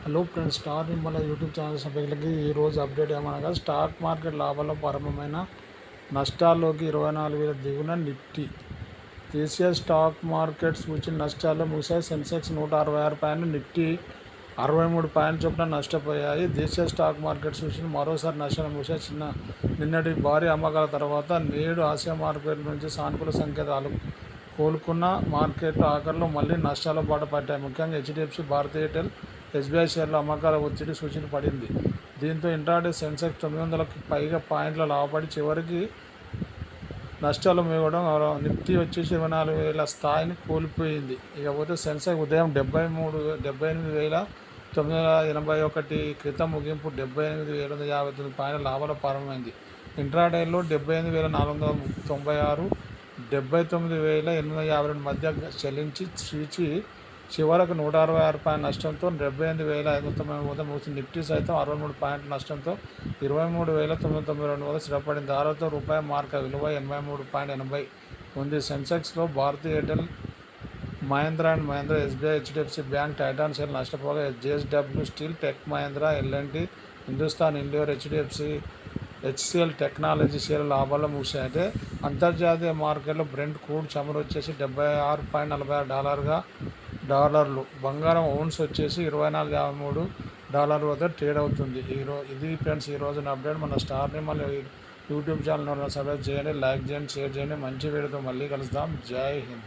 Hello friends, star Nimmala YouTube channel సభ్యులకి ఈరోజు update ఏమనగా స్టాక్ మార్కెట్ లాభాల్లో ప్రారంభమైన నష్టాల్లోకి 24,000 దిగున నిఫ్టీ. దేశీయ స్టాక్ మార్కెట్ సూచీలు నష్టాల్లో ముగిశాయి. సెన్సెక్స్ 166 పాయింట్లు, నిఫ్టీ 63 పాయింట్ల చొప్పున నష్టపోయాయి. దేశీయ స్టాక్ మార్కెట్ సూచీలు మరోసారి నష్టాలు ముగిశాయి. నిన్నటి భారీ అమ్మకాల తర్వాత నేడు ఆసియా మార్కెట్ నుంచి సానుకూల సంకేతాలు కోలుకున్న మార్కెట్లు ఆఖరిలో మళ్లీ నష్టాల బాట పట్టాయి. ముఖ్యంగా హెచ్డిఎఫ్సి, భారతీ ఎయిర్టెల్, ఎస్బీఐ షేర్ల అమ్మకాల ఒత్తిడి సూచన పడింది. దీంతో ఇంట్రాడే సెన్సెక్స్ 900కి పైగా పాయింట్ల లాభపడి చివరికి నష్టాలు మిగవడం, నిఫ్టీ వచ్చేసి 24,000 స్థాయిని కోల్పోయింది. ఇకపోతే సెన్సెక్స్ ఉదయం 78,981 క్రితం ముగింపు 78,759 పాయింట్ల లాభాల ప్రారంభమైంది. ఇంట్రాడేలో 78,496, 79,852 మధ్య చెల్లించి సూచీ చివరకు 166 పాయింట్ల నష్టంతో 78,590 వద్ద ముగిసింది. నిఫ్టీ సైతం 63 పాయింట్ల నష్టంతో 23,992 వద్ద స్థిరపడింది. ఆరోతో రూపాయి మార్క విలువ 83.80 ఉంది. సెన్సెక్స్లో Bharti Airtel, Mahindra and Mahindra, SBI, HDFC bank, Titan షేర్లు నష్టపోగా JSW steel, tech Mahindra, LNT, Hindustan Unilever, HCL technology షేర్ల లాభాల్లో ముగిశాయి. అయితే అంతర్జాతీయ మార్కెట్లో బ్రెంట్ క్రూడ్ చమురు వచ్చేసి $76.46 డాలర్లు, బంగారం ఔన్స్ వచ్చేసి $24.53 వద్ద ట్రేడ్ అవుతుంది. ఇది ఫ్రెండ్స్ ఈరోజు అప్డేట్. మన star Nimmala YouTube channel subscribe చేయండి, లైక్ చేయండి, షేర్ చేయండి. మంచి వీడియోతో మళ్ళీ కలుద్దాం. జై హింద్.